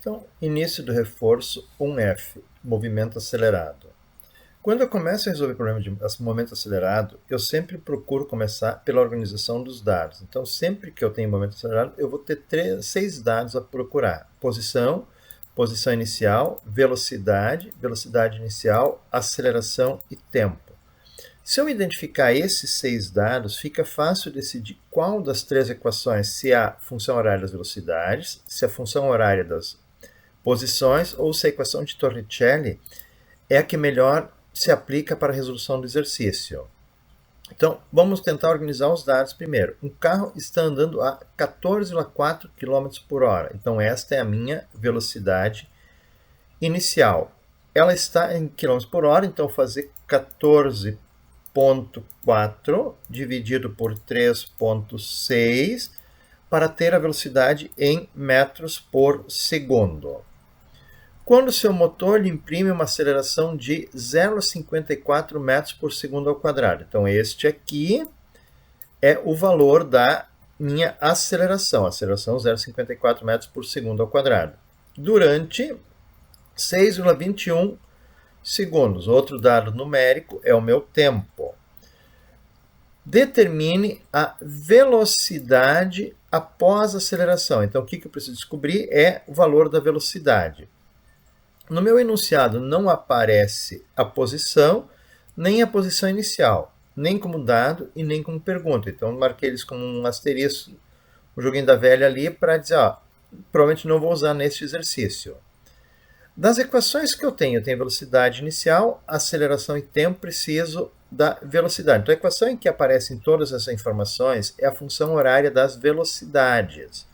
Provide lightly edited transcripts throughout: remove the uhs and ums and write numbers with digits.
Então, início do reforço 1F, movimento acelerado. Quando eu começo a resolver problema de momento acelerado, eu sempre procuro começar pela organização dos dados. Então, sempre que eu tenho momento acelerado, eu vou ter 6 dados a procurar. Posição, posição inicial, velocidade, velocidade inicial, aceleração e tempo. Se eu identificar esses 6 dados, fica fácil decidir qual das 3 equações, se é a função horária das velocidades, se é a função horária das posições ou se a equação de Torricelli é a que melhor se aplica para a resolução do exercício. Então, vamos tentar organizar os dados primeiro. Um carro está andando a 14,4 km por hora. Então, esta é a minha velocidade inicial. Ela está em km por hora, então fazer 14,4 dividido por 3,6 para ter a velocidade em metros por segundo. Quando o seu motor lhe imprime uma aceleração de 0,54 metros por segundo ao quadrado. Então, este aqui é o valor da minha aceleração. Aceleração 0,54 metros por segundo ao quadrado. Durante 6,21 segundos. Outro dado numérico é o meu tempo. Determine a velocidade após a aceleração. Então, o que eu preciso descobrir é o valor da velocidade. No meu enunciado não aparece a posição, nem a posição inicial, nem como dado e nem como pergunta. Então, eu marquei eles como um asterisco, um joguinho da velha ali, para dizer, provavelmente não vou usar neste exercício. Das equações que eu tenho velocidade inicial, aceleração e tempo, preciso da velocidade. Então, a equação em que aparecem todas essas informações é a função horária das velocidades.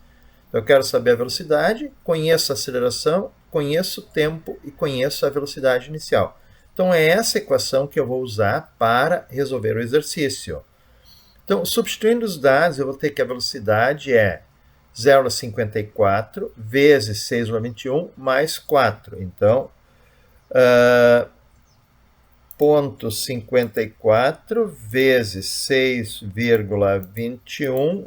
Eu quero saber a velocidade, conheço a aceleração, conheço o tempo e conheço a velocidade inicial. Então, é essa equação que eu vou usar para resolver o exercício. Então, substituindo os dados, eu vou ter que a velocidade é 0,54 vezes 6,21 mais 4. Então, 0,54 vezes 6,21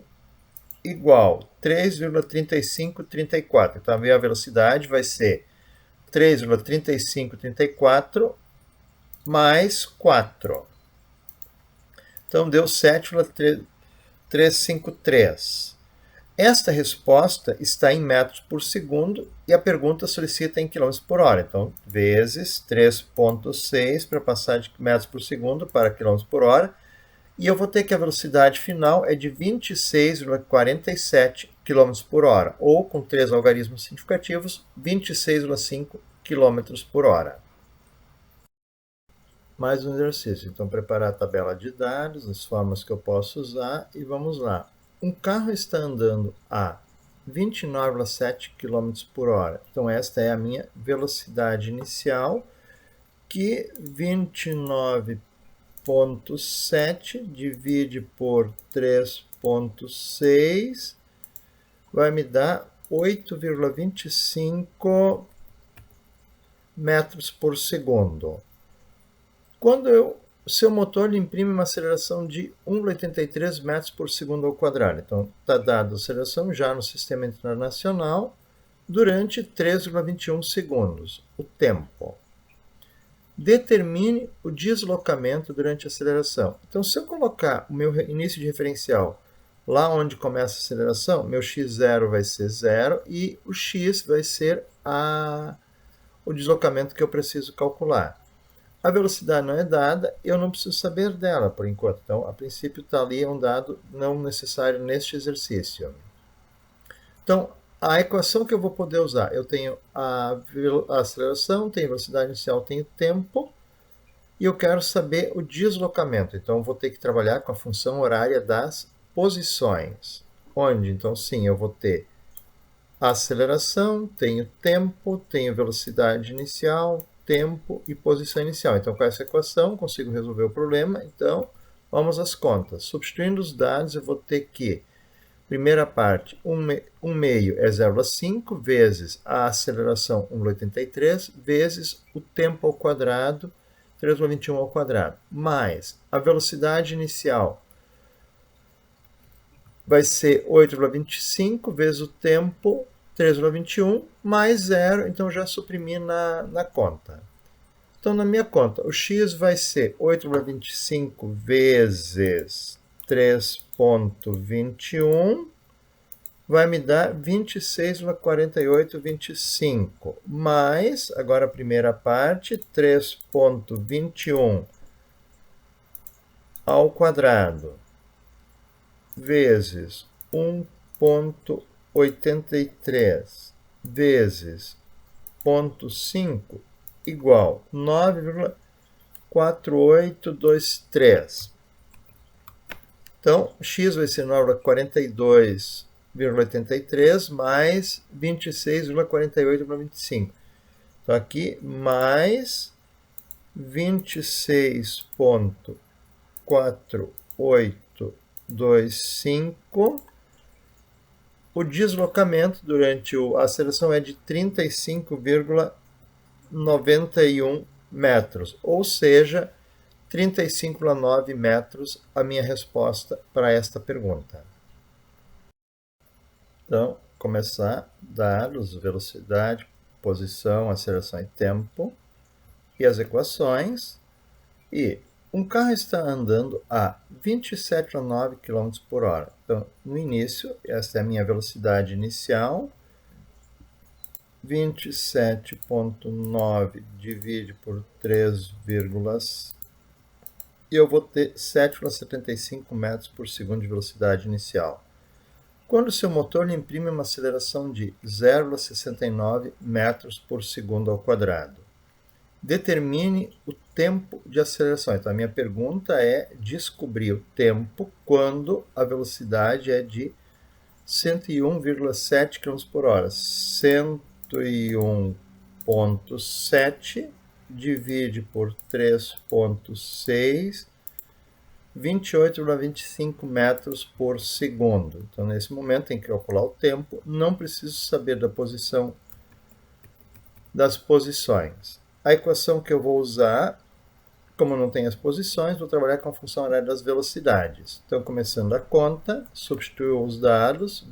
igual 3,3534. Então, a minha velocidade vai ser 3,3534 mais 4. Então, deu 7,353. Esta resposta está em metros por segundo e a pergunta solicita em quilômetros por hora. Então, vezes 3,6 para passar de metros por segundo para quilômetros por hora. E eu vou ter que a velocidade final é de 26,47 km por hora, ou, com 3 algarismos significativos, 26,5 km por hora. Mais um exercício. Então, preparar a tabela de dados, as formas que eu posso usar, e vamos lá. Um carro está andando a 29,7 km por hora. Então, esta é a minha velocidade inicial, que 29,7 divide por 3,6 vai me dar 8,25 metros por segundo. Quando seu motor lhe imprime uma aceleração de 1,83 metros por segundo ao quadrado. Então, está dada a aceleração já no Sistema Internacional durante 3,21 segundos. O tempo. Determine o deslocamento durante a aceleração. Então, se eu colocar o meu início de referencial lá onde começa a aceleração, meu x0 vai ser 0 e o x vai ser o deslocamento que eu preciso calcular. A velocidade não é dada, eu não preciso saber dela por enquanto. Então, a princípio, está ali um dado não necessário neste exercício. Então, a equação que eu vou poder usar, eu tenho a aceleração, tenho a velocidade inicial, tenho tempo, e eu quero saber o deslocamento. Então, eu vou ter que trabalhar com a função horária das posições. Onde, então, sim, eu vou ter a aceleração, tenho tempo, tenho velocidade inicial, tempo e posição inicial. Então, com essa equação, consigo resolver o problema. Então, vamos às contas. Substituindo os dados, eu vou ter que, primeira parte, 1 meio é 0,5 vezes a aceleração 1,83 vezes o tempo ao quadrado, 3,21 ao quadrado, mais a velocidade inicial vai ser 8,25 vezes o tempo 3,21 mais 0, então já suprimi na conta. Então, na minha conta, o x vai ser 8,25 vezes 3,21, vai me dar 26,4825, mais, agora a primeira parte, 3,21 ao quadrado, vezes 1,83 vezes 0,5 igual 9,4823. Então, x vai ser 9,42,83 mais 26,48,25. Então, aqui, mais 26,4825. O deslocamento durante a aceleração é de 35,91 metros, ou seja, 35,9 metros a minha resposta para esta pergunta. Então, começar, dados, velocidade, posição, aceleração e tempo, e as equações. E um carro está andando a 27,9 km por hora. Então, no início, esta é a minha velocidade inicial. 27,9 divide por 3, e eu vou ter 7,75 metros por segundo de velocidade inicial. Quando seu motor lhe imprime uma aceleração de 0,69 metros por segundo ao quadrado, determine o tempo de aceleração. Então, a minha pergunta é descobrir o tempo quando a velocidade é de 101,7 km por hora. 101,7 divide por 3,6, 28,25 metros por segundo. Então, nesse momento, tem que calcular o tempo. Não preciso saber das posições. A equação que eu vou usar, como não tem as posições, vou trabalhar com a função horária das velocidades. Então, começando a conta, substituo os dados,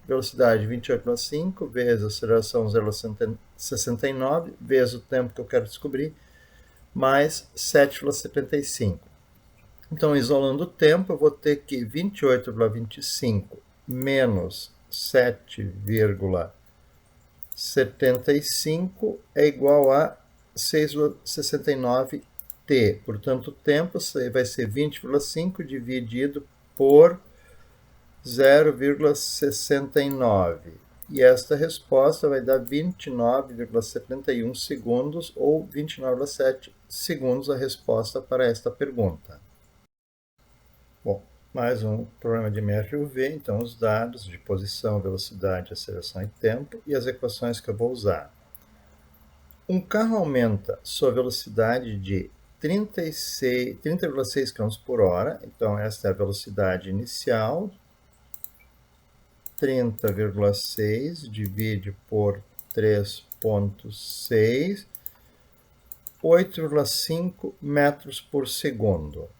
velocidade 28,5 vezes aceleração 0,69 vezes o tempo que eu quero descobrir, mais 7,75. Então, isolando o tempo, eu vou ter que 28,25 menos 7,75 é igual a 6,69 t. Portanto, o tempo vai ser 20,5 dividido por 0,69. E esta resposta vai dar 29,71 segundos, ou 29,7 segundos a resposta para esta pergunta. Bom, mais um problema de MRUV, então os dados de posição, velocidade, aceleração e tempo, e as equações que eu vou usar. Um carro aumenta sua velocidade de 30,6 km por hora, então esta é a velocidade inicial, 30,6 divide por 3,6, 8,5 metros por segundo.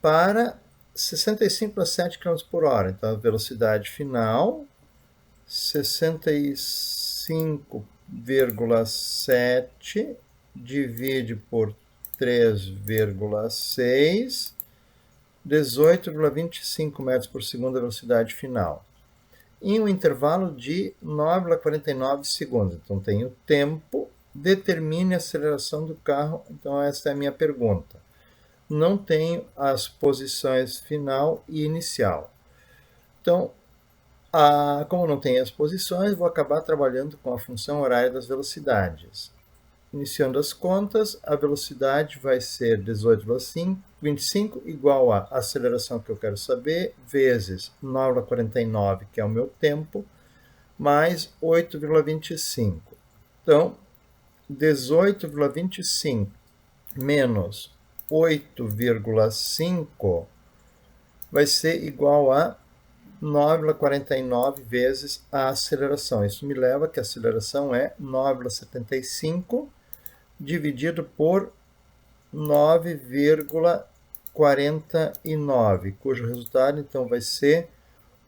Para 65,7 km por hora. Então, a velocidade final, 65,7 divide por 3,6, 18,25 metros por segundo a velocidade final. Em um intervalo de 9,49 segundos. Então, tem o tempo, determine a aceleração do carro. Então, essa é a minha pergunta. Não tenho as posições final e inicial. Então, como não tenho as posições, vou acabar trabalhando com a função horária das velocidades. Iniciando as contas, a velocidade vai ser 18,25 igual a aceleração que eu quero saber, vezes 9,49, que é o meu tempo, mais 8,25. Então, 18,25 menos 8,5 vai ser igual a 9,49 vezes a aceleração. Isso me leva que a aceleração é 9,75 dividido por 9,49, cujo resultado então vai ser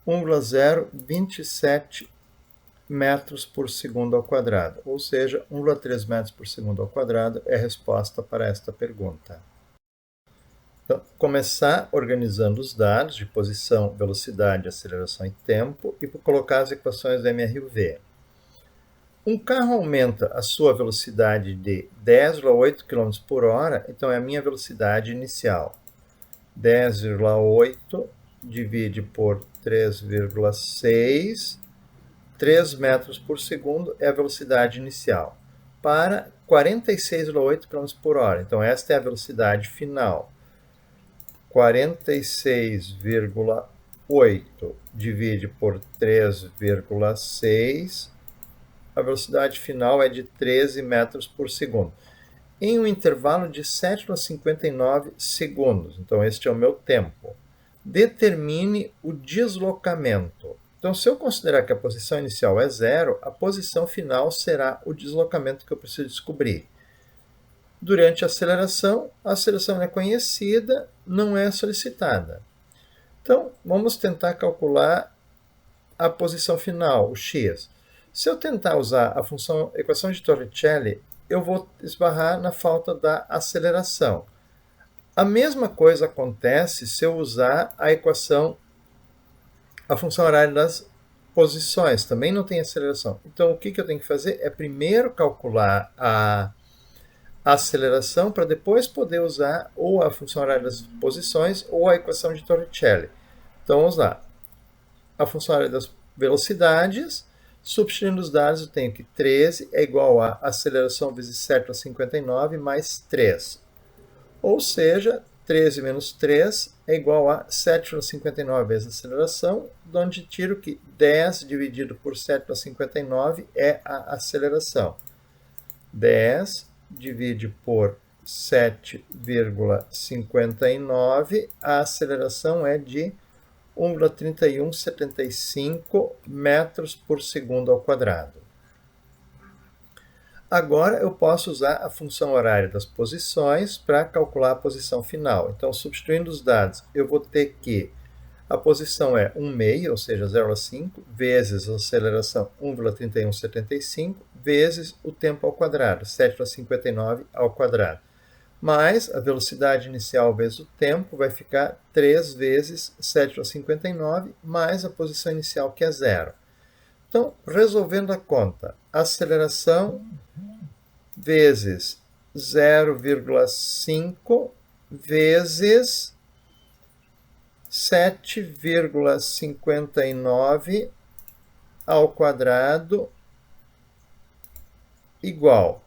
1,027 metros por segundo ao quadrado, ou seja, 1,3 metros por segundo ao quadrado é a resposta para esta pergunta. Então, começar organizando os dados de posição, velocidade, aceleração e tempo e vou colocar as equações do MRUV. Um carro aumenta a sua velocidade de 10,8 km por hora, então é a minha velocidade inicial. 10,8 divide por 3,6, 3 metros por segundo é a velocidade inicial. Para 46,8 km por hora, então esta é a velocidade final. 46,8 divide por 3,6, a velocidade final é de 13 metros por segundo, em um intervalo de 7,59 segundos. Então, este é o meu tempo. Determine o deslocamento. Então, se eu considerar que a posição inicial é 0, a posição final será o deslocamento que eu preciso descobrir. Durante a aceleração é conhecida, não é solicitada. Então, vamos tentar calcular a posição final, o x. Se eu tentar usar a equação de Torricelli, eu vou esbarrar na falta da aceleração. A mesma coisa acontece se eu usar a função horária das posições, também não tem aceleração. Então, o que eu tenho que fazer é primeiro calcular a aceleração para depois poder usar ou a função horária das posições ou a equação de Torricelli. Então, vamos lá. A função horária das velocidades, substituindo os dados, eu tenho que 13 é igual a aceleração vezes 7,59 mais 3. Ou seja, 13 menos 3 é igual a 7,59 vezes a aceleração, de onde tiro que 10 dividido por 7,59 é a aceleração. 10 divide por 7,59, a aceleração é de 1,3175 metros por segundo ao quadrado. Agora eu posso usar a função horária das posições para calcular a posição final. Então, substituindo os dados, eu vou ter que a posição é 1,6, ou seja, 0,5, vezes a aceleração 1,3175, vezes o tempo ao quadrado, 7,59 ao quadrado. Mais a velocidade inicial vezes o tempo vai ficar 3 vezes 7,59 mais a posição inicial, que é 0. Então, resolvendo a conta, aceleração vezes 0,5 vezes 7,59 ao quadrado igual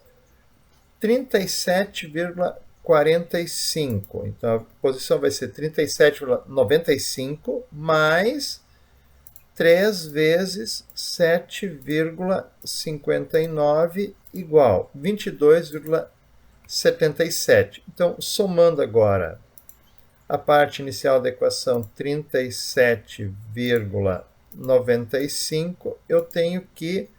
37,45. Então, a posição vai ser 37,95 mais 3 vezes 7,59 igual 22,77. Então, somando agora a parte inicial da equação 37,95, eu tenho que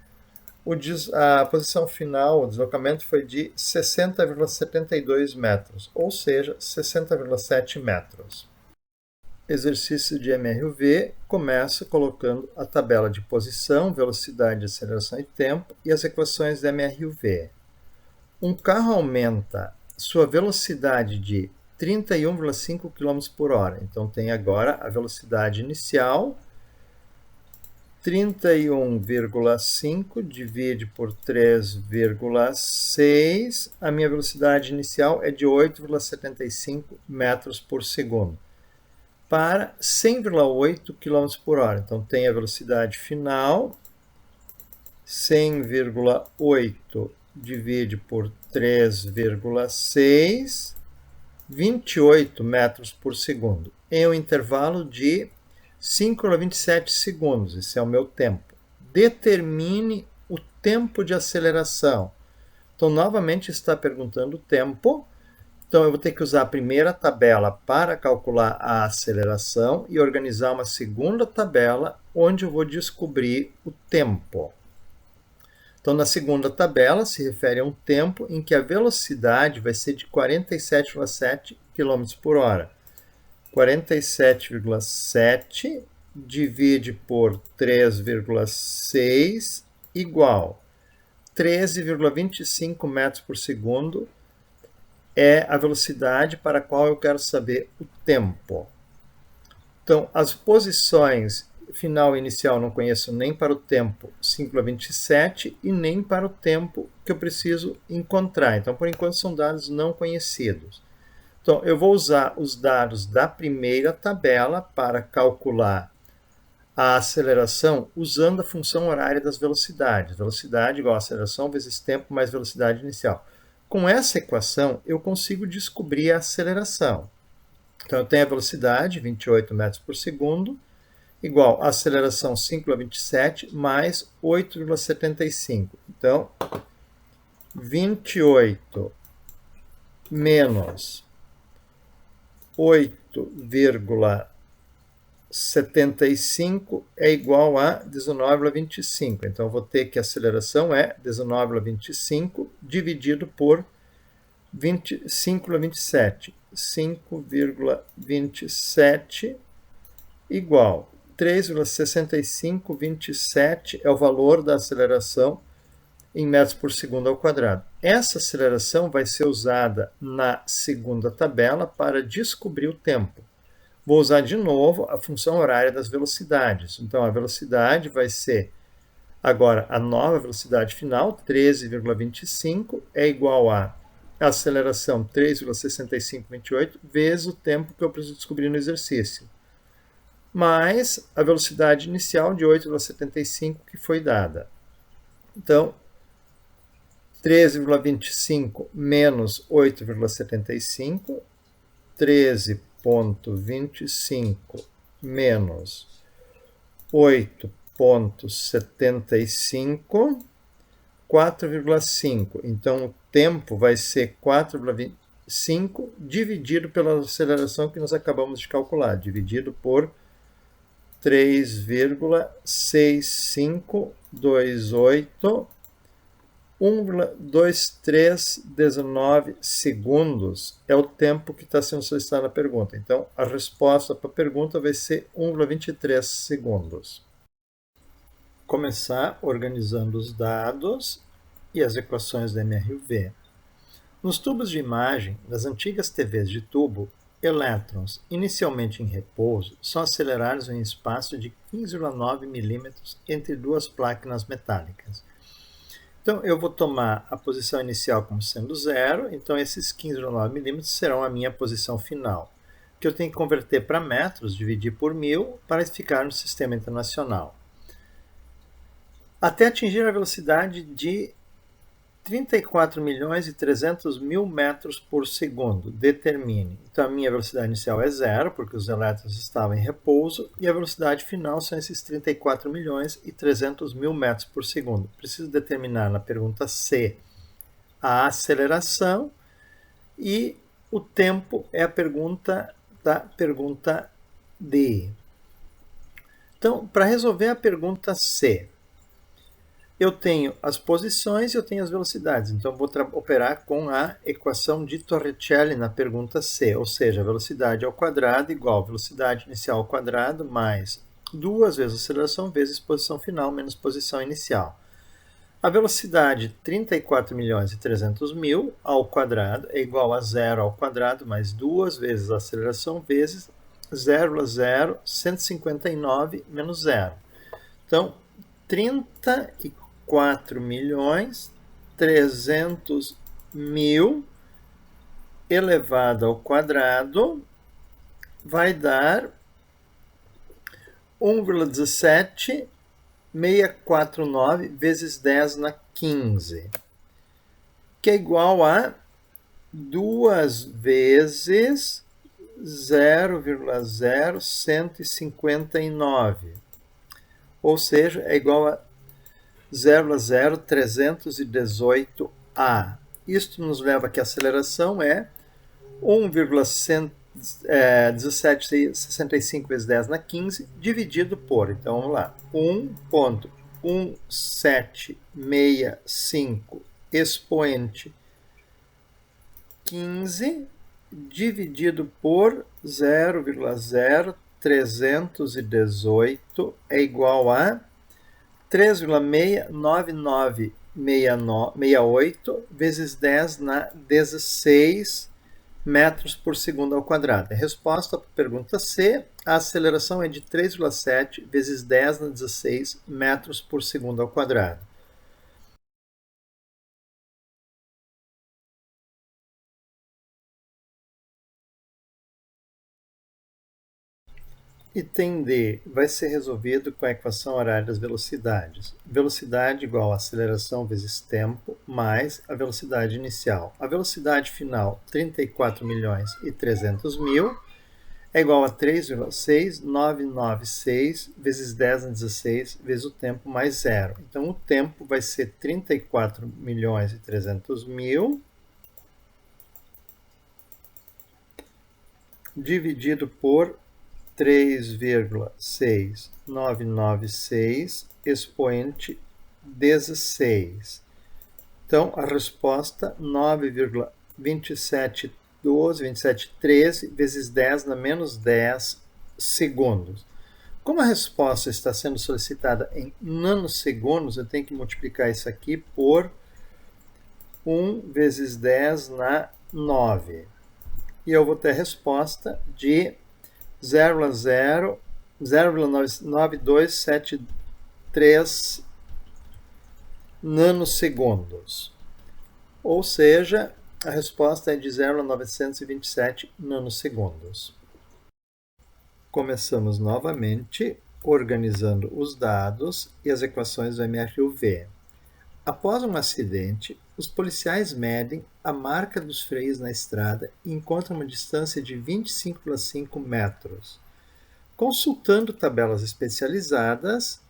a posição final, o deslocamento foi de 60,72 metros, ou seja, 60,7 metros. Exercício de MRUV começa colocando a tabela de posição, velocidade, aceleração e tempo e as equações da MRUV. Um carro aumenta sua velocidade de 31,5 km por hora. Então, tem agora a velocidade inicial, 31,5 divide por 3,6. A minha velocidade inicial é de 8,75 metros por segundo. Para 100,8 km por hora. Então, tem a velocidade final, 100,8 divide por 3,6, 28 metros por segundo, em um intervalo de 5,27 segundos. Esse é o meu tempo. Determine o tempo de aceleração. Então, novamente está perguntando o tempo. Então, eu vou ter que usar a primeira tabela para calcular a aceleração e organizar uma segunda tabela onde eu vou descobrir o tempo. Então, na segunda tabela, se refere a um tempo em que a velocidade vai ser de 47,7 km por hora. 47,7 divide por 3,6 igual 13,25 metros por segundo é a velocidade para a qual eu quero saber o tempo. Então, as posições final e inicial não conheço nem para o tempo 5,27 e nem para o tempo que eu preciso encontrar. Então, por enquanto, são dados não conhecidos. Então, eu vou usar os dados da primeira tabela para calcular a aceleração usando a função horária das velocidades. Velocidade igual a aceleração vezes tempo mais velocidade inicial. Com essa equação, eu consigo descobrir a aceleração. Então, eu tenho a velocidade, 28 metros por segundo, igual a aceleração 5,27 mais 8,75. Então, 28 menos 8,75 é igual a 19,25. Então, eu vou ter que a aceleração é 19,25 dividido por 5,27. 5,27 igual 3,6527 é o valor da aceleração em metros por segundo ao quadrado. Essa aceleração vai ser usada na segunda tabela para descobrir o tempo. Vou usar de novo a função horária das velocidades. Então, a velocidade vai ser, agora, a nova velocidade final, 13,25, é igual a aceleração 3,6528 vezes o tempo que eu preciso descobrir no exercício, mais a velocidade inicial de 8,75 que foi dada. Então, 13,25 menos 8,75, 13,25 menos 8,75, 4,5. Então, o tempo vai ser 4,25 dividido pela aceleração que nós acabamos de calcular, dividido por 3,6528, 1,2319 segundos é o tempo que está sendo solicitado na pergunta. Então, a resposta para a pergunta vai ser 1,23 segundos. Começar organizando os dados e as equações da MRUV. Nos tubos de imagem das antigas TVs de tubo, elétrons inicialmente em repouso são acelerados em espaço de 15,9 milímetros entre duas máquinas metálicas. Então, eu vou tomar a posição inicial como sendo zero, então esses 15,9 milímetros serão a minha posição final, que eu tenho que converter para metros, dividir por 1000, para ficar no sistema internacional. Até atingir a velocidade de 34.300.000 metros por segundo. Determine. Então, a minha velocidade inicial é zero, porque os elétrons estavam em repouso, e a velocidade final são esses 34.300.000 metros por segundo. Preciso determinar na pergunta C a aceleração, e o tempo é a pergunta da pergunta D. Então, para resolver a pergunta C, eu tenho as posições e eu tenho as velocidades. Então, eu vou operar com a equação de Torricelli na pergunta C, ou seja, a velocidade ao quadrado igual a velocidade inicial ao quadrado mais 2 vezes a aceleração vezes posição final menos posição inicial. A velocidade 34.300.000 ao quadrado é igual a 0 ao quadrado mais 2 vezes a aceleração vezes 0,0159 menos 0. Então, 34.300.000 elevado ao quadrado vai dar 1,17649 vezes 10 na 15, que é igual a 2 vezes 0,0159, ou seja, é igual a 0,0318A. Isto nos leva a que a aceleração é 1,1765 vezes 10 na 15, dividido por, então vamos lá, 1,1765 expoente 15, dividido por 0,0318 é igual a 3,69968 vezes 10 na 16 metros por segundo ao quadrado. A resposta para a pergunta C, a aceleração é de 3,7 vezes 10 na 16 metros por segundo ao quadrado. Item D vai ser resolvido com a equação horária das velocidades. Velocidade igual a aceleração vezes tempo, mais a velocidade inicial. A velocidade final, 34.300.000, é igual a 3,6996 vezes 10 na 16 vezes o tempo mais zero. Então, o tempo vai ser 34.300.000 dividido por 3,6996 expoente 16. Então, a resposta 9,2713 vezes 10 na menos 10 segundos. Como a resposta está sendo solicitada em nanosegundos, eu tenho que multiplicar isso aqui por 1 vezes 10 na 9. E eu vou ter a resposta de 0,9273 nanosegundos. Ou seja, a resposta é de 0,927 nanosegundos. Começamos novamente organizando os dados e as equações do MRUV. Após um acidente, os policiais medem a marca dos freios na estrada e encontram uma distância de 25,5 metros. Consultando tabelas especializadas,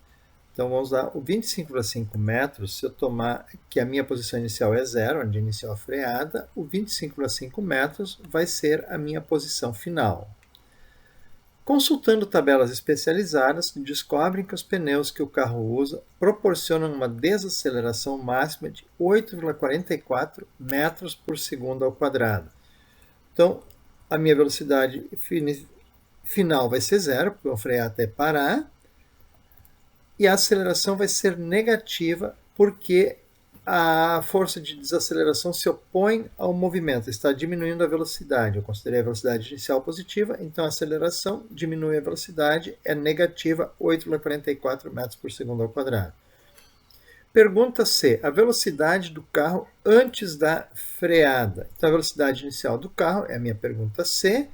então vamos lá, o 25,5 metros, se eu tomar que a minha posição inicial é zero, onde iniciou a freada, o 25,5 metros vai ser a minha posição final. Consultando tabelas especializadas, descobrem que os pneus que o carro usa proporcionam uma desaceleração máxima de 8,44 metros por segundo ao quadrado. Então, a minha velocidade final vai ser zero, porque eu vou frear até parar, e a aceleração vai ser negativa, porque a força de desaceleração se opõe ao movimento, está diminuindo a velocidade. Eu considerei a velocidade inicial positiva, então a aceleração diminui a velocidade, é negativa 8,44 metros por segundo ao quadrado. Pergunta C, a velocidade do carro antes da freada. Então a velocidade inicial do carro é a minha pergunta C,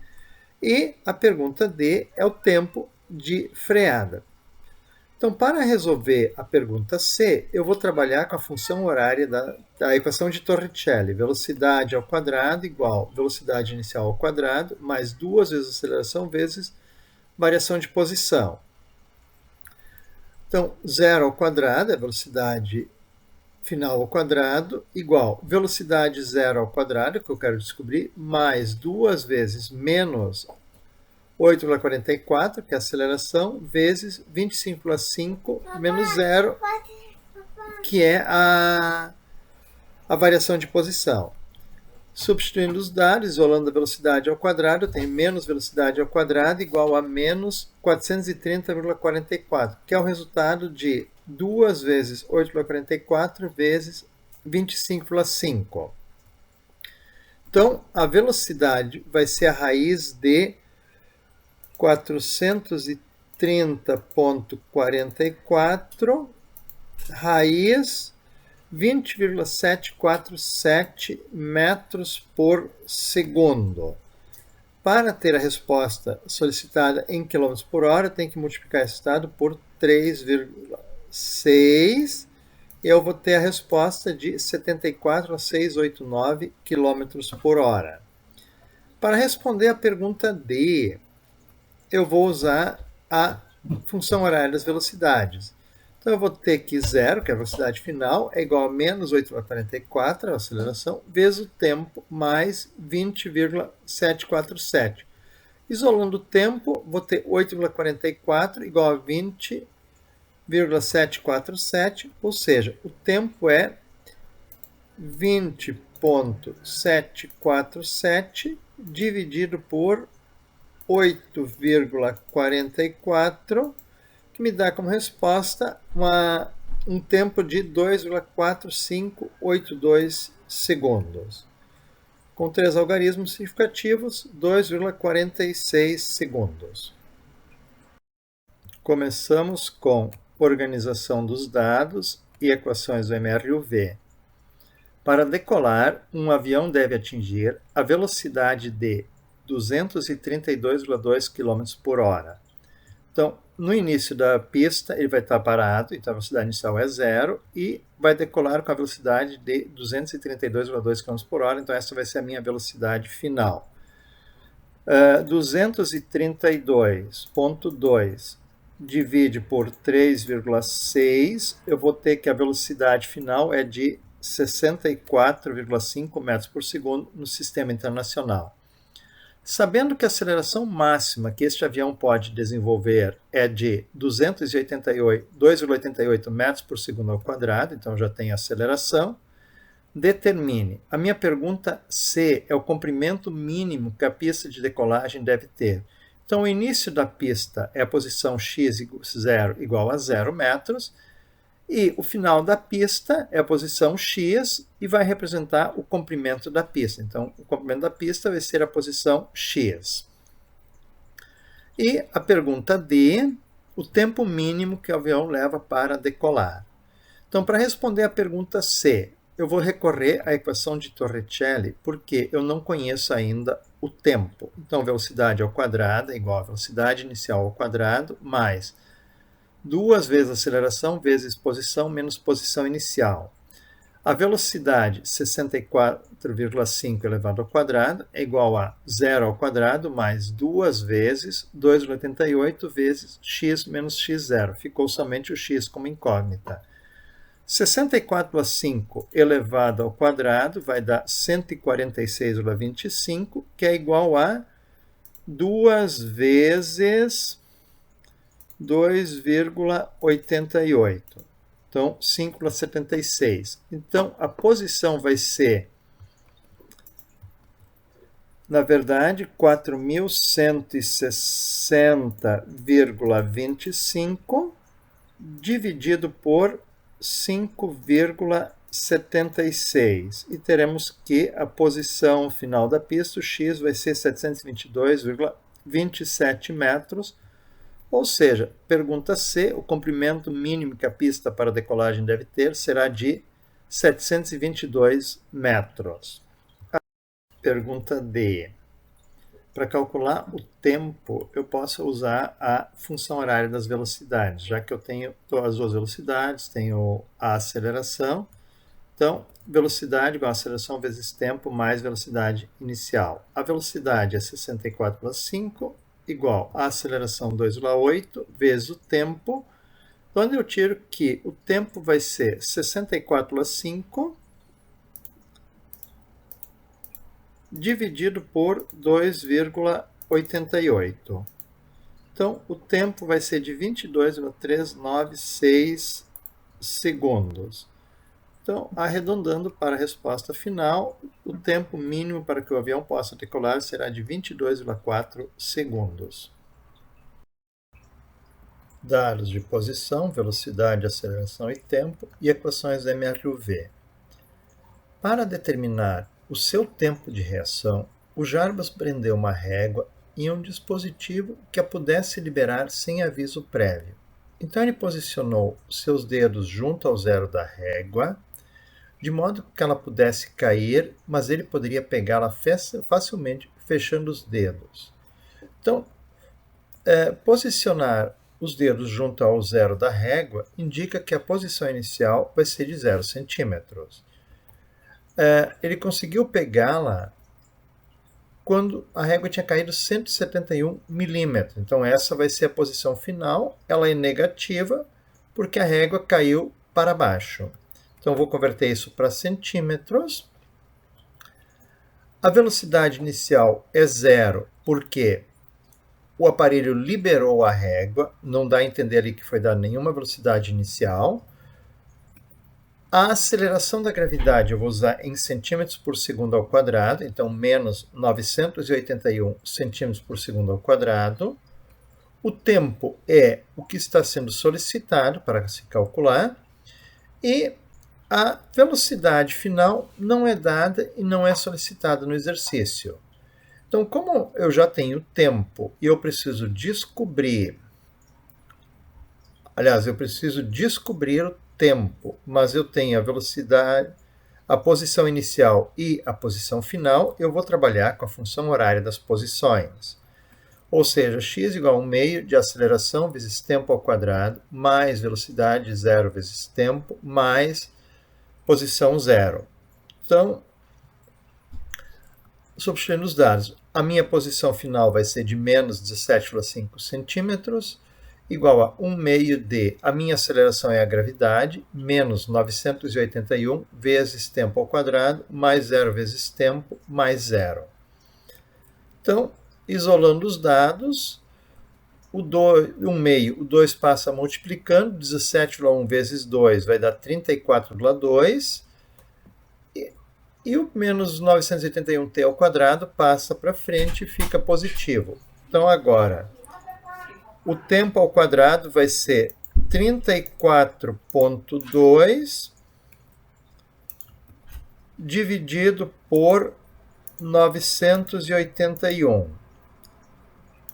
e a pergunta D é o tempo de freada. Então, para resolver a pergunta C, eu vou trabalhar com a função horária da equação de Torricelli. Velocidade ao quadrado igual velocidade inicial ao quadrado, mais 2 vezes aceleração vezes variação de posição. Então, zero ao quadrado é velocidade final ao quadrado, igual velocidade zero ao quadrado, que eu quero descobrir, mais 2 vezes menos 8,44, que é a aceleração, vezes 25,5 menos zero, que é a variação de posição. Substituindo os dados, isolando a velocidade ao quadrado, eu tenho menos velocidade ao quadrado igual a menos 430,44, que é o resultado de 2 vezes 8,44 vezes 25,5. Então, a velocidade vai ser a raiz de 430,44 raiz 20,747 metros por segundo. Para ter a resposta solicitada em quilômetros por hora, eu tenho que multiplicar esse dado por 3,6 e eu vou ter a resposta de 74,689 quilômetros por hora. Para responder a pergunta D, eu vou usar a função horária das velocidades. Então, eu vou ter que zero, que é a velocidade final, é igual a menos 8,44, a aceleração, vezes o tempo, mais 20,747. Isolando o tempo, vou ter 8,44 igual a 20,747, ou seja, o tempo é 20,747 dividido por 8,44, que me dá como resposta uma um tempo de 2,4582 segundos. Com 3 algarismos significativos, 2,46 segundos. Começamos com organização dos dados e equações do MRUV. Para decolar, um avião deve atingir a velocidade de 232,2 km por hora. Então, no início da pista, ele vai estar parado, então a velocidade inicial é 0, e vai decolar com a velocidade de 232,2 km por hora, então essa vai ser a minha velocidade final. 232,2 divide por 3,6, eu vou ter que a velocidade final é de 64,5 metros por segundo no sistema internacional. Sabendo que a aceleração máxima que este avião pode desenvolver é de 2,88 metros por segundo ao quadrado, então já tem aceleração, determine. A minha pergunta C é o comprimento mínimo que a pista de decolagem deve ter. Então, o início da pista é a posição x0 igual a 0 metros, e o final da pista é a posição x e vai representar o comprimento da pista. Então, o comprimento da pista vai ser a posição x. E a pergunta D, o tempo mínimo que o avião leva para decolar. Então, para responder a pergunta C, eu vou recorrer à equação de Torricelli, porque eu não conheço ainda o tempo. Então, velocidade ao quadrado é igual a velocidade inicial ao quadrado, mais 2 vezes a aceleração vezes posição menos posição inicial. A velocidade 64,5 elevado ao quadrado é igual a 0 ao quadrado mais 2 vezes 2,88 vezes x menos x0. Ficou somente o x como incógnita. 64,5 elevado ao quadrado vai dar 146,25, que é igual a 2 vezes 2,88. Então, 5,76. Então, a posição vai ser, na verdade, 4.160,25 dividido por 5,76. E teremos que a posição final da pista, o x, vai ser 722,27 metros. Ou seja, pergunta C, o comprimento mínimo que a pista para decolagem deve ter será de 722 metros. Pergunta D. Para calcular o tempo, eu posso usar a função horária das velocidades, já que eu tenho as duas velocidades, tenho a aceleração. Então, velocidade igual a aceleração vezes tempo mais velocidade inicial. A velocidade é 64,5 igual a aceleração 2,8 vezes o tempo, onde eu tiro que o tempo vai ser 64,5 dividido por 2,88. Então, o tempo vai ser de 22,396 segundos. Então, arredondando para a resposta final, o tempo mínimo para que o avião possa decolar será de 22,4 segundos. Dados de posição, velocidade, aceleração e tempo e equações do MRUV. Para determinar o seu tempo de reação, o Jarbas prendeu uma régua em um dispositivo que a pudesse liberar sem aviso prévio. Então, ele posicionou seus dedos junto ao zero da régua, de modo que ela pudesse cair, mas ele poderia pegá-la facilmente fechando os dedos. Então, posicionar os dedos junto ao zero da régua indica que a posição inicial vai ser de 0 centímetros. Ele conseguiu pegá-la quando a régua tinha caído 171 milímetros. Então, essa vai ser a posição final. Ela é negativa porque a régua caiu para baixo. Então, vou converter isso para centímetros. A velocidade inicial é 0, porque o aparelho liberou a régua. Não dá a entender ali que foi dada nenhuma velocidade inicial. A aceleração da gravidade eu vou usar em centímetros por segundo ao quadrado. Então, menos 981 centímetros por segundo ao quadrado. O tempo é o que está sendo solicitado para se calcular. E a velocidade final não é dada e não é solicitada no exercício. Então, como eu já tenho tempo e eu preciso descobrir, eu preciso descobrir o tempo, mas eu tenho a velocidade, a posição inicial e a posição final, eu vou trabalhar com a função horária das posições. Ou seja, x igual a 1 meio de aceleração vezes tempo ao quadrado, mais velocidade zero vezes tempo, mais posição zero. Então, substituindo os dados, a minha posição final vai ser de menos 17,5 centímetros, igual a 1 meio de, a minha aceleração é a gravidade, menos 981 vezes tempo ao quadrado, mais zero vezes tempo, mais zero. Então, isolando os dados, o 1 meio, o 2 passa multiplicando, 17,1 vezes 2 vai dar 34,2, e o menos 981t ao quadrado passa para frente e fica positivo. Então, agora, o tempo ao quadrado vai ser 34,2 dividido por 981,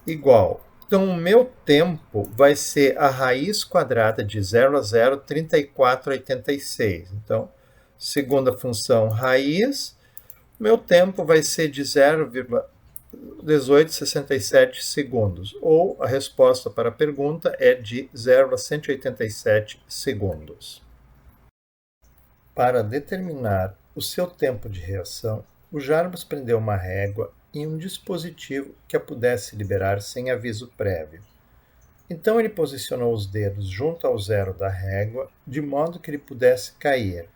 igual. Então, o meu tempo vai ser a raiz quadrada de 0 a 0, 34,86. Então, segundo a função raiz, meu tempo vai ser de 0,1867 segundos, ou a resposta para a pergunta é de 0,187 segundos. Para determinar o seu tempo de reação, o Jarbas prendeu uma régua em um dispositivo que a pudesse liberar sem aviso prévio. Então ele posicionou os dedos junto ao zero da régua, de modo que ele pudesse cair,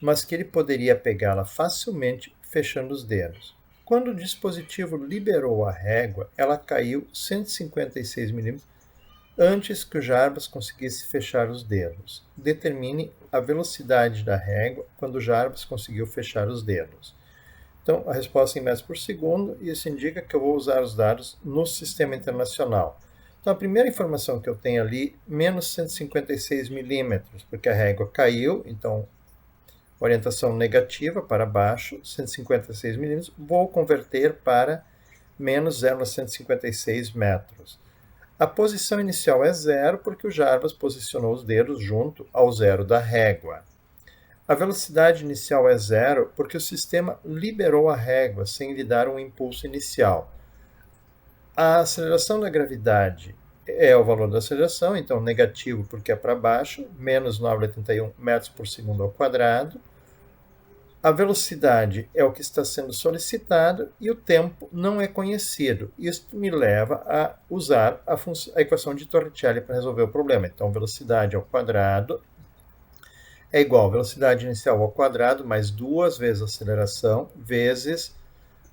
mas que ele poderia pegá-la facilmente fechando os dedos. Quando o dispositivo liberou a régua, ela caiu 156 milímetros antes que o Jarbas conseguisse fechar os dedos. Determine a velocidade da régua quando o Jarbas conseguiu fechar os dedos. Então, a resposta em metros por segundo, e isso indica que eu vou usar os dados no sistema internacional. Então, a primeira informação que eu tenho ali, menos 156 milímetros, porque a régua caiu, então, orientação negativa para baixo, 156 milímetros, vou converter para menos 0,156 metros. A posição inicial é zero, porque o Jarbas posicionou os dedos junto ao zero da régua. A velocidade inicial é zero, porque o sistema liberou a régua sem lhe dar um impulso inicial. A aceleração da gravidade é o valor da aceleração, então negativo porque é para baixo, menos 9,81 metros por segundo ao quadrado. A velocidade é o que está sendo solicitado e o tempo não é conhecido. Isso me leva a usar a equação de Torricelli para resolver o problema. Então, velocidade ao quadrado é igual a velocidade inicial ao quadrado mais 2 vezes a aceleração vezes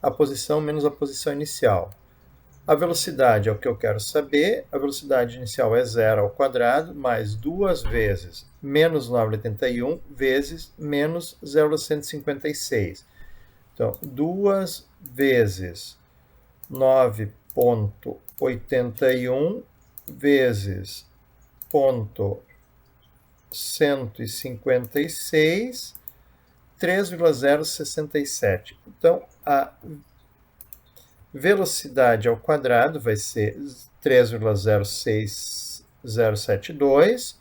a posição menos a posição inicial. A velocidade é o que eu quero saber. A velocidade inicial é zero ao quadrado mais 2 vezes menos 9,81 vezes menos 0,156. Então, 2 vezes 9,81 vezes 0,156, 3,067. Então, a velocidade ao quadrado vai ser 3,06072,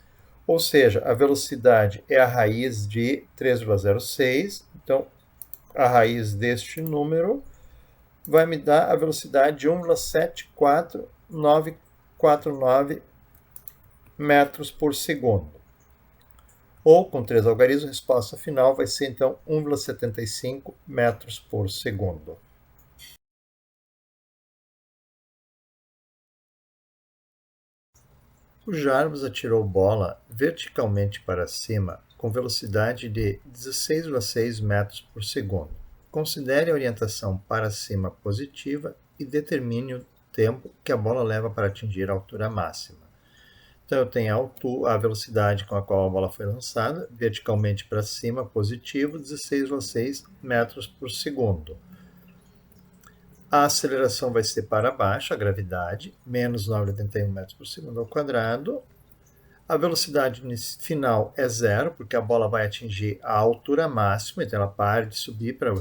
ou seja, a velocidade é a raiz de 3,06. Então, a raiz deste número vai me dar a velocidade de 1,74949 metros por segundo. Ou, com 3 algarismos, a resposta final vai ser, então, 1,75 metros por segundo. O Jarbas atirou bola verticalmente para cima com velocidade de 16,6 metros por segundo. Considere a orientação para cima positiva e determine o tempo que a bola leva para atingir a altura máxima. Então, eu tenho a velocidade com a qual a bola foi lançada, verticalmente para cima, positivo, 16,6 metros por segundo. A aceleração vai ser para baixo, a gravidade, menos 9,81 metros por segundo ao quadrado. A velocidade final é zero, porque a bola vai atingir a altura máxima, então ela para de subir para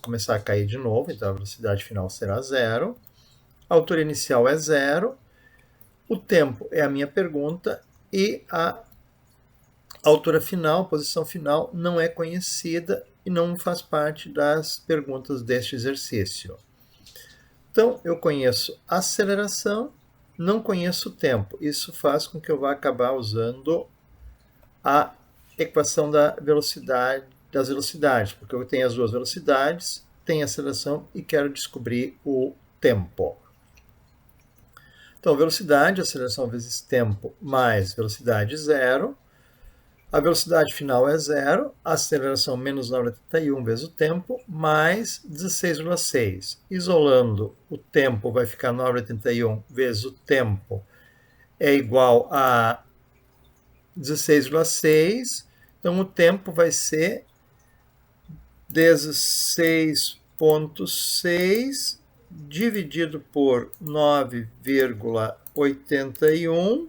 começar a cair de novo, então a velocidade final será zero. A altura inicial é zero. O tempo é a minha pergunta e a altura final, posição final, não é conhecida e não faz parte das perguntas deste exercício. Então, eu conheço aceleração, não conheço tempo. Isso faz com que eu vá acabar usando a equação da velocidade, das velocidades, porque eu tenho as duas velocidades, tenho a aceleração e quero descobrir o tempo. Então, velocidade, aceleração vezes tempo, mais velocidade zero. A velocidade final é zero, a aceleração menos 9,81 vezes o tempo, mais 16,6. Isolando, o tempo vai ficar 9,81 vezes o tempo, é igual a 16,6. Então, o tempo vai ser 16,6 dividido por 9,81.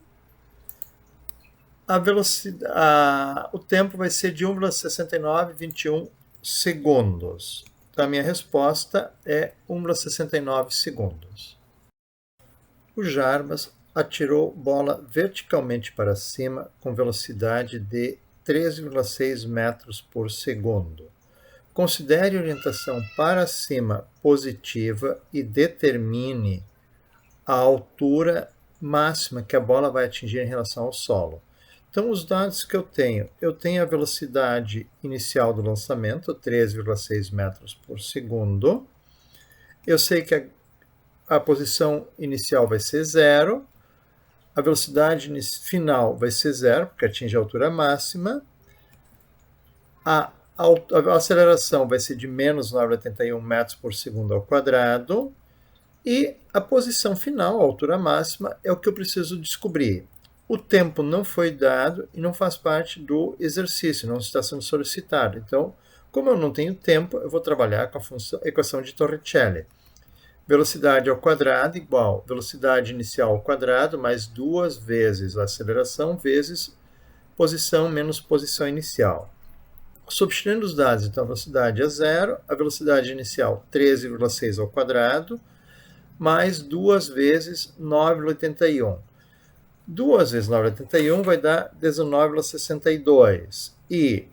O tempo vai ser de 1,6921 segundos. Então, a minha resposta é 1,69 segundos. O Jarbas atirou bola verticalmente para cima com velocidade de 13,6 metros por segundo. Considere a orientação para cima positiva e determine a altura máxima que a bola vai atingir em relação ao solo. Então, os dados que eu tenho a velocidade inicial do lançamento, 13,6 metros por segundo. Eu sei que a posição inicial vai ser zero, a velocidade final vai ser zero, porque atinge a altura máxima. A aceleração vai ser de menos 9,81 metros por segundo ao quadrado. E a posição final, a altura máxima, é o que eu preciso descobrir. O tempo não foi dado e não faz parte do exercício, não está sendo solicitado. Então, como eu não tenho tempo, eu vou trabalhar com a equação de Torricelli. Velocidade ao quadrado igual velocidade inicial ao quadrado mais 2 vezes a aceleração vezes posição menos posição inicial. Substituindo os dados, então a velocidade é zero, a velocidade inicial 13,6 ao quadrado, mais 2 vezes 9,81. 2 vezes 9,81 vai dar 19,62. E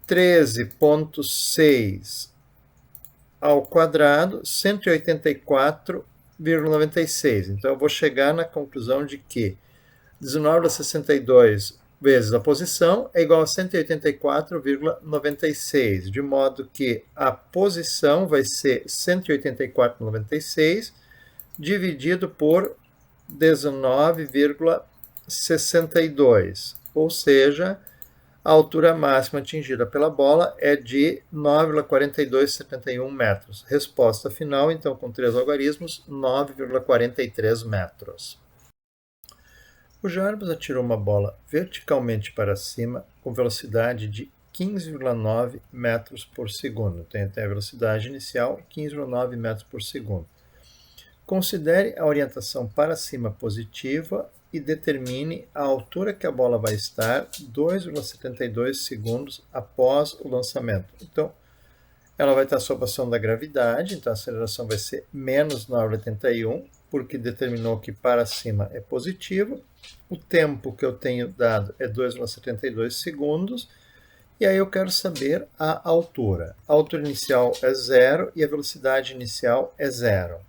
13,6 ao quadrado, 184,96. Então, eu vou chegar na conclusão de que 19,62 vezes a posição é igual a 184,96, de modo que a posição vai ser 184,96 dividido por 19,62, ou seja, a altura máxima atingida pela bola é de 9,4271 metros. Resposta final, então, com 3 algarismos, 9,43 metros. O Jarbas atirou uma bola verticalmente para cima com velocidade de 15,9 metros por segundo. Tem até a velocidade inicial, 15,9 metros por segundo. Considere a orientação para cima positiva e determine a altura que a bola vai estar 2,72 segundos após o lançamento. Então, ela vai estar sob a ação da gravidade, então a aceleração vai ser menos 9,81, porque determinou que para cima é positivo. O tempo que eu tenho dado é 2,72 segundos, e aí eu quero saber a altura. A altura inicial é zero e a velocidade inicial é zero.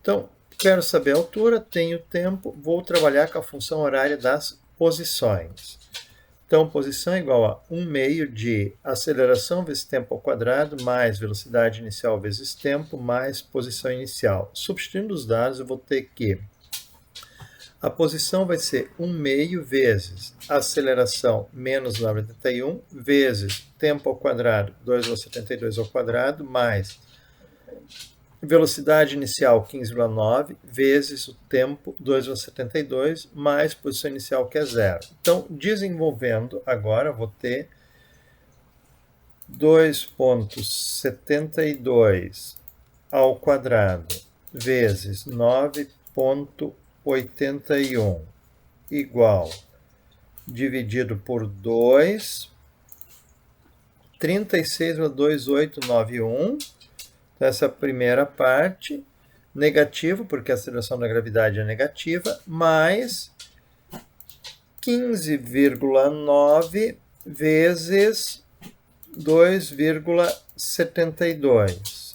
Então, quero saber a altura, tenho tempo, vou trabalhar com a função horária das posições. Então, posição é igual a 1 meio de aceleração vezes tempo ao quadrado, mais velocidade inicial vezes tempo, mais posição inicial. Substituindo os dados, eu vou ter que a posição vai ser 1 meio vezes aceleração menos 9,81 vezes tempo ao quadrado, 2,72 ao quadrado, mais velocidade inicial 15,9 vezes o tempo 2,72 mais posição inicial que é zero. Então, desenvolvendo agora, vou ter 2,72 ao quadrado vezes 9,81 igual dividido por 2, 36,2891. Então, essa primeira parte, negativo, porque a aceleração da gravidade é negativa, mais 15,9 vezes 2,72.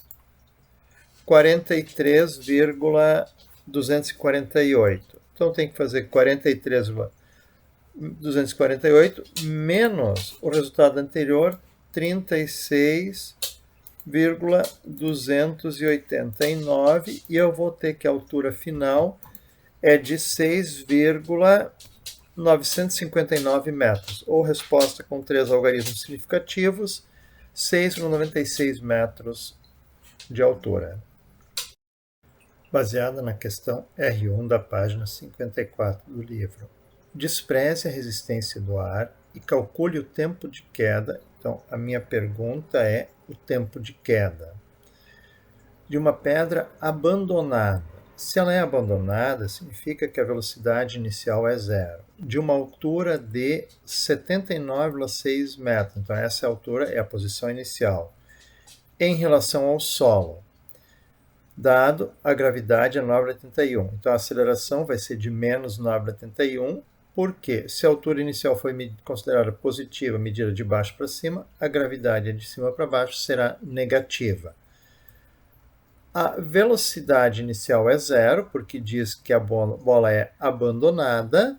43,248. Então, tem que fazer 43,248 menos o resultado anterior, 36,289, e eu vou ter que a altura final é de 6,959 metros, ou resposta com 3 algarismos significativos, 6,96 metros de altura. Baseada na questão R1 da página 54 do livro. Despreze a resistência do ar e calcule o tempo de queda. Então, a minha pergunta é o tempo de queda de uma pedra abandonada. Se ela é abandonada, significa que a velocidade inicial é zero, de uma altura de 79,6 metros. Então, essa altura é a posição inicial. Em relação ao solo, dado a gravidade é 9,81. Então, a aceleração vai ser de menos 9,81, porque se a altura inicial foi considerada positiva, medida de baixo para cima, a gravidade de cima para baixo será negativa. A velocidade inicial é zero, porque diz que a bola é abandonada,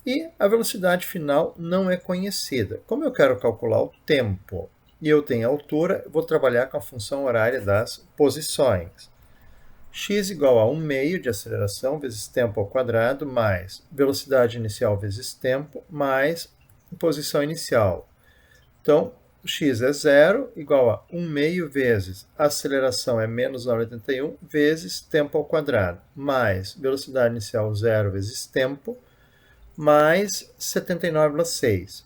e a velocidade final não é conhecida. Como eu quero calcular o tempo e eu tenho a altura, vou trabalhar com a função horária das posições. X igual a 1 meio de aceleração vezes tempo ao quadrado, mais velocidade inicial vezes tempo, mais posição inicial. Então, x é zero, igual a 1 meio vezes a aceleração é menos 9,81, vezes tempo ao quadrado, mais velocidade inicial zero vezes tempo, mais 79,6.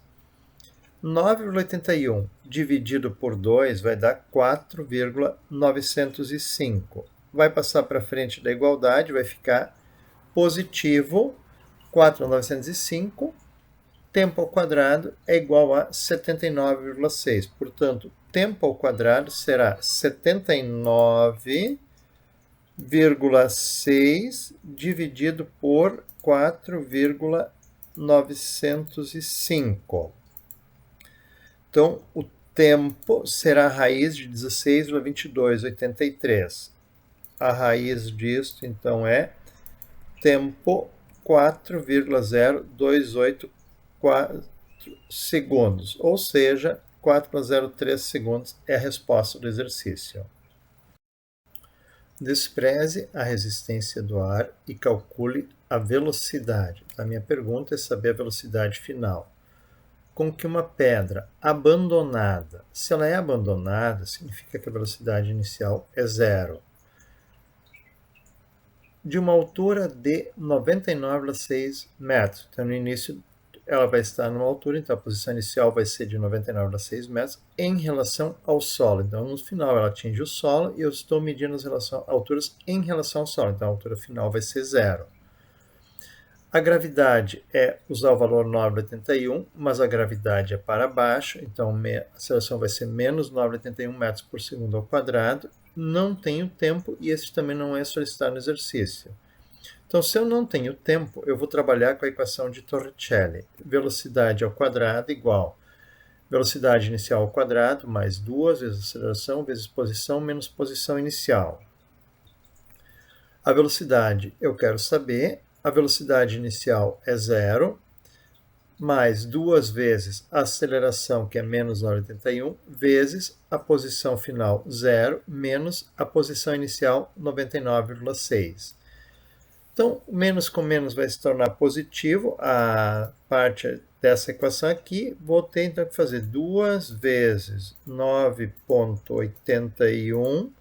9,81 dividido por 2 vai dar 4,905. Vai passar para frente da igualdade, vai ficar positivo 4,905. Tempo ao quadrado é igual a 79,6. Portanto, tempo ao quadrado será 79,6 dividido por 4,905. Então, o tempo será a raiz de 16,2283. A raiz disto, então, é tempo 4,0284 segundos, ou seja, 4,03 segundos é a resposta do exercício. Despreze a resistência do ar e calcule a velocidade. A minha pergunta é saber a velocidade final. Com que uma pedra abandonada, se ela é abandonada, significa que a velocidade inicial é zero, de uma altura de 99,6 metros. Então, no início, ela vai estar numa altura, então a posição inicial vai ser de 99,6 metros em relação ao solo. Então, no final, ela atinge o solo e eu estou medindo as alturas em relação ao solo. Então, a altura final vai ser zero. A gravidade é usar o valor 9,81, mas a gravidade é para baixo, então a aceleração vai ser menos 9,81 metros por segundo ao quadrado. Não tenho tempo e esse também não é solicitado no exercício. Então, se eu não tenho tempo, eu vou trabalhar com a equação de Torricelli. Velocidade ao quadrado igual velocidade inicial ao quadrado mais 2 vezes aceleração vezes posição menos posição inicial. A velocidade eu quero saber. A velocidade inicial é zero, mais 2 vezes a aceleração, que é menos 9,81, vezes a posição final, zero, menos a posição inicial, 99,6. Então, menos com menos vai se tornar positivo, a parte dessa equação aqui. Vou ter, então, que fazer 2 vezes 9,81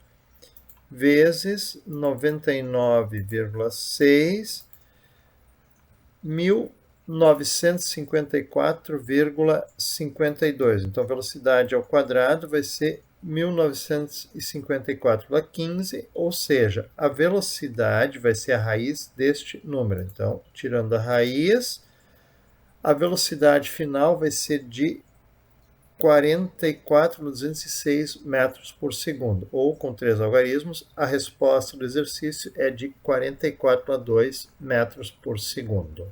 vezes 99,6, 1954,52. Então, a velocidade ao quadrado vai ser 1954,15, ou seja, a velocidade vai ser a raiz deste número. Então, tirando a raiz, a velocidade final vai ser de 44.206 metros por segundo, ou com 3 algarismos, a resposta do exercício é de 44,2 metros por segundo.